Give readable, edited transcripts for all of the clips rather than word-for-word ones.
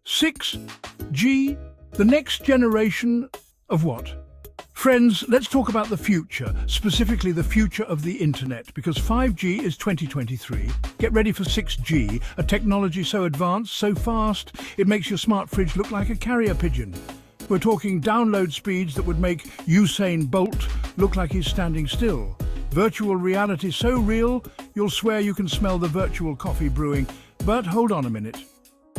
6G, the next generation of what? Friends, let's talk about the future, specifically the future of the internet, because 5G is 2023. Get ready for 6G, a technology so advanced, so fast, it makes your smart fridge look like a carrier pigeon. We're talking download speeds that would make Usain Bolt look like he's standing still. Virtual reality so real, you'll swear you can smell the virtual coffee brewing. But hold on a minute.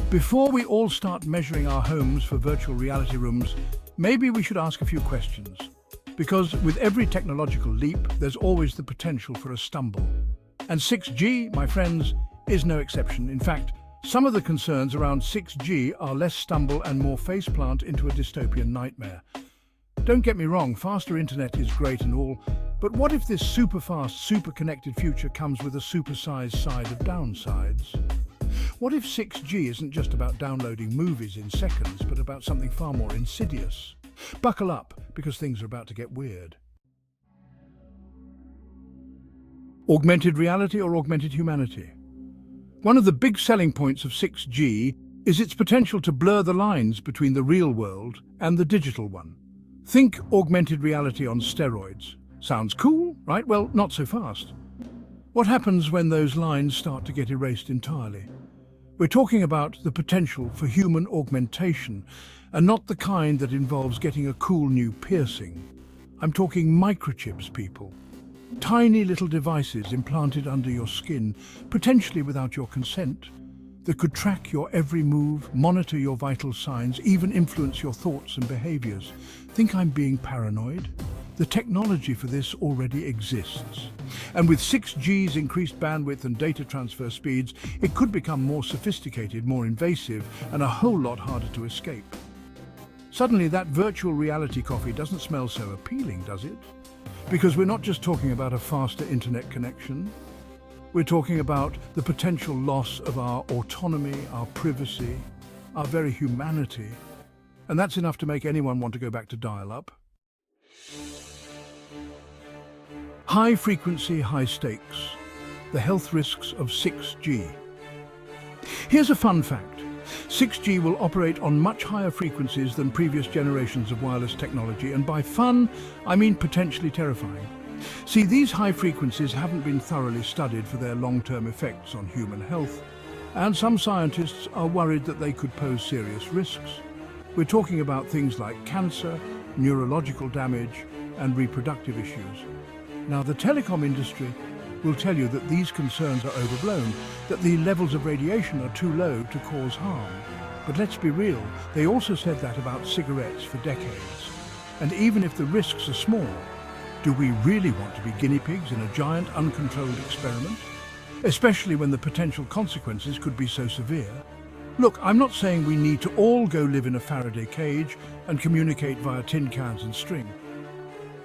Before we all start measuring our homes for virtual reality rooms, maybe we should ask a few questions. Because with every technological leap, there's always the potential for a stumble. And 6G, my friends, is no exception. In fact, some of the concerns around 6G are less stumble and more faceplant into a dystopian nightmare. Don't get me wrong, faster internet is great and all, but what if this super-fast, super-connected future comes with a super-sized side of downsides? What if 6G isn't just about downloading movies in seconds, but about something far more insidious? Buckle up, because things are about to get weird. Augmented reality or augmented humanity? One of the big selling points of 6G is its potential to blur the lines between the real world and the digital one. Think augmented reality on steroids. Sounds cool, right? Well, not so fast. What happens when those lines start to get erased entirely? We're talking about the potential for human augmentation, and not the kind that involves getting a cool new piercing. I'm talking microchips, people. Tiny little devices implanted under your skin, potentially without your consent, that could track your every move, monitor your vital signs, even influence your thoughts and behaviors. Think I'm being paranoid? The technology for this already exists. And with 6G's increased bandwidth and data transfer speeds, it could become more sophisticated, more invasive, and a whole lot harder to escape. Suddenly, that virtual reality coffee doesn't smell so appealing, does it? Because we're not just talking about a faster internet connection. We're talking about the potential loss of our autonomy, our privacy, our very humanity. And that's enough to make anyone want to go back to dial-up. High frequency, high stakes. The health risks of 6G. Here's a fun fact. 6G will operate on much higher frequencies than previous generations of wireless technology, and by fun, I mean potentially terrifying. See, these high frequencies haven't been thoroughly studied for their long-term effects on human health, and some scientists are worried that they could pose serious risks. We're talking about things like cancer, neurological damage, and reproductive issues. Now, the telecom industry will tell you that these concerns are overblown, that the levels of radiation are too low to cause harm. But let's be real, they also said that about cigarettes for decades. And even if the risks are small, do we really want to be guinea pigs in a giant uncontrolled experiment? Especially when the potential consequences could be so severe. Look, I'm not saying we need to all go live in a Faraday cage and communicate via tin cans and string.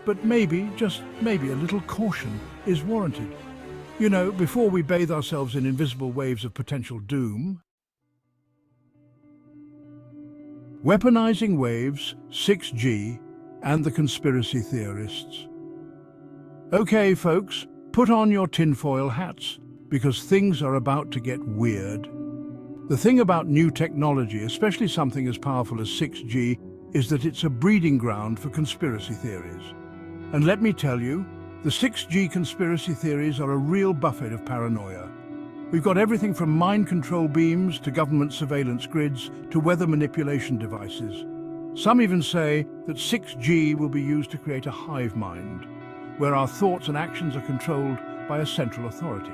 But maybe, just maybe, a little caution is warranted. You know, before we bathe ourselves in invisible waves of potential doom. Weaponizing waves, 6G, and the conspiracy theorists. Okay, folks, put on your tinfoil hats, because things are about to get weird. The thing about new technology, especially something as powerful as 6G, is that it's a breeding ground for conspiracy theories. And let me tell you, the 6G conspiracy theories are a real buffet of paranoia. We've got everything from mind control beams to government surveillance grids to weather manipulation devices. Some even say that 6G will be used to create a hive mind, where our thoughts and actions are controlled by a central authority.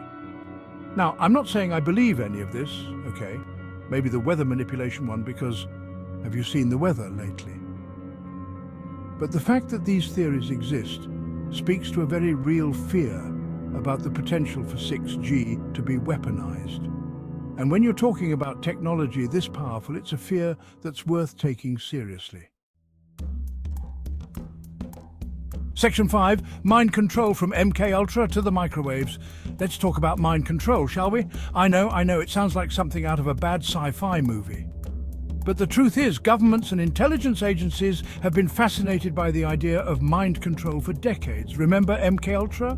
Now, I'm not saying I believe any of this, okay? Maybe the weather manipulation one, because have you seen the weather lately? But the fact that these theories exist speaks to a very real fear about the potential for 6G to be weaponized. And when you're talking about technology this powerful, it's a fear that's worth taking seriously. Section 5, mind control from MK Ultra to the microwaves. Let's talk about mind control, shall we? I know, it sounds like something out of a bad sci-fi movie. but the truth is governments and intelligence agencies have been fascinated by the idea of mind control for decades. Remember MKUltra?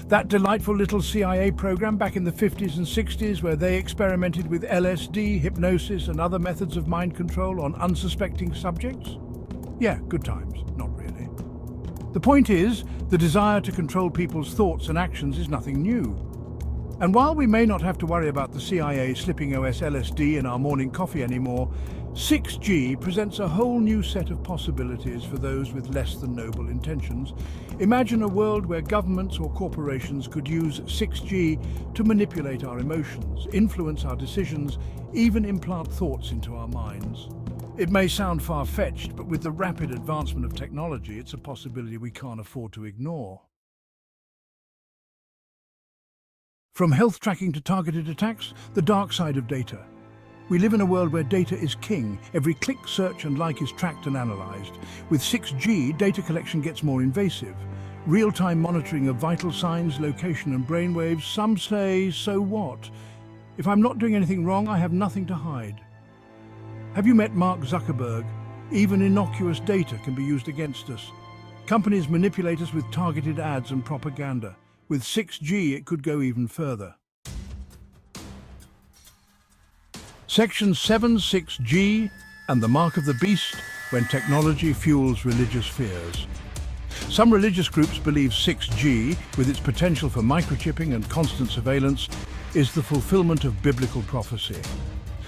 That delightful little CIA program back in the 50s and 60s where they experimented with LSD, hypnosis and other methods of mind control on unsuspecting subjects? Yeah, good times. Not really. The point is, the desire to control people's thoughts and actions is nothing new. And while we may not have to worry about the CIA slipping OS LSD in our morning coffee anymore, 6G presents a whole new set of possibilities for those with less than noble intentions. Imagine a world where governments or corporations could use 6G to manipulate our emotions, influence our decisions, even implant thoughts into our minds. It may sound far-fetched, but with the rapid advancement of technology, it's a possibility we can't afford to ignore. From health tracking to targeted attacks, the dark side of data. We live in a world where data is king. Every click, search and like is tracked and analysed. With 6G, data collection gets more invasive. Real-time monitoring of vital signs, location and brainwaves. Some say, so what? If I'm not doing anything wrong, I have nothing to hide. Have you met Mark Zuckerberg? Even innocuous data can be used against us. Companies manipulate us with targeted ads and propaganda. With 6G, it could go even further. Section 7(6)G and the mark of the beast when technology fuels religious fears. Some religious groups believe 6G, with its potential for microchipping and constant surveillance, is the fulfillment of biblical prophecy.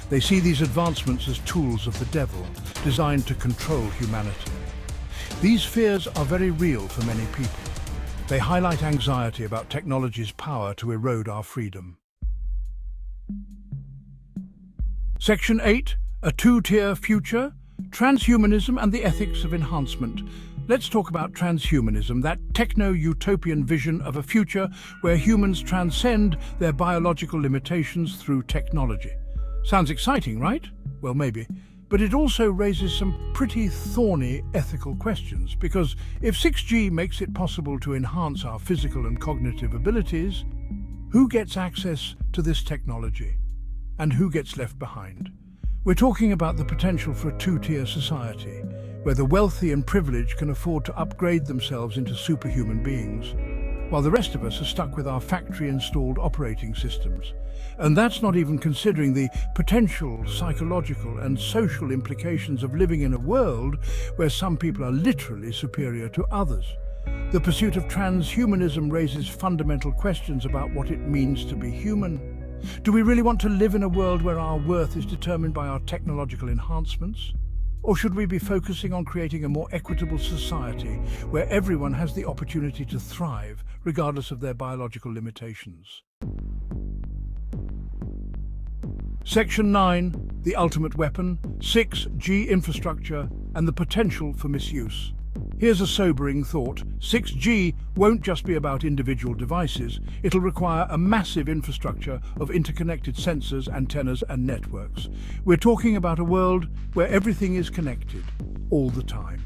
They see these advancements as tools of the devil, designed to control humanity. These fears are very real for many people. They highlight anxiety about technology's power to erode our freedom. Section 8, a two-tier future, transhumanism and the ethics of enhancement. Let's talk about transhumanism, that techno-utopian vision of a future where humans transcend their biological limitations through technology. Sounds exciting, right? Well, maybe. But it also raises some pretty thorny ethical questions, because if 6G makes it possible to enhance our physical and cognitive abilities, who gets access to this technology? And who gets left behind? We're talking about the potential for a two-tier society, where the wealthy and privileged can afford to upgrade themselves into superhuman beings, while the rest of us are stuck with our factory-installed operating systems. And that's not even considering the potential psychological and social implications of living in a world where some people are literally superior to others. The pursuit of transhumanism raises fundamental questions about what it means to be human. Do we really want to live in a world where our worth is determined by our technological enhancements? Or should we be focusing on creating a more equitable society where everyone has the opportunity to thrive, regardless of their biological limitations? Section 9, the ultimate weapon, 6G infrastructure and the potential for misuse. Here's a sobering thought. 6G won't just be about individual devices. It'll require a massive infrastructure of interconnected sensors, antennas and networks. We're talking about a world where everything is connected, all the time.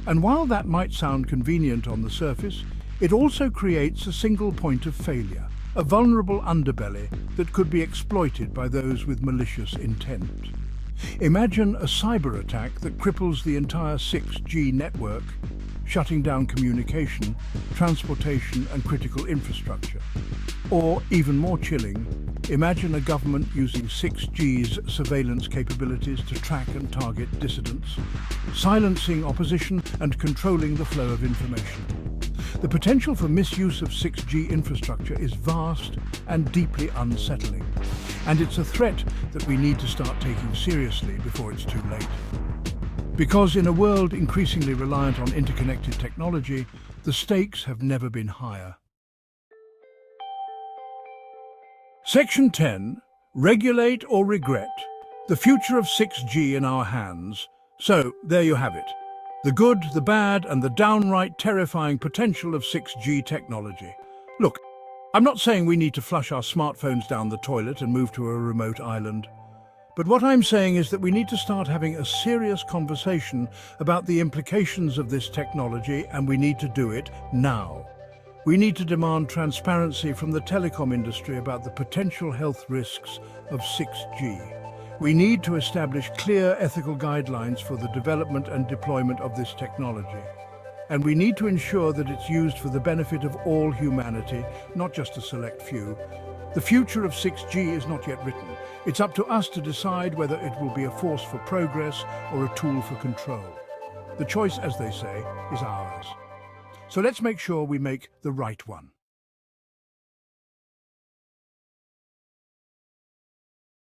And while that might sound convenient on the surface, it also creates a single point of failure, a vulnerable underbelly that could be exploited by those with malicious intent. Imagine a cyber attack that cripples the entire 6G network, shutting down communication, transportation and critical infrastructure. Or, even more chilling, imagine a government using 6G's surveillance capabilities to track and target dissidents, silencing opposition and controlling the flow of information. The potential for misuse of 6G infrastructure is vast and deeply unsettling, and it's a threat that we need to start taking seriously before it's too late. Because in a world increasingly reliant on interconnected technology, the stakes have never been higher. Section 10, regulate or regret. The future of 6G in our hands. So, there you have it. The good, the bad, and the downright terrifying potential of 6G technology. Look, I'm not saying we need to flush our smartphones down the toilet and move to a remote island. But what I'm saying is that we need to start having a serious conversation about the implications of this technology, and we need to do it now. We need to demand transparency from the telecom industry about the potential health risks of 6G. We need to establish clear ethical guidelines for the development and deployment of this technology. And we need to ensure that it's used for the benefit of all humanity, not just a select few. The future of 6G is not yet written. It's up to us to decide whether it will be a force for progress or a tool for control. The choice, as they say, is ours. So let's make sure we make the right one.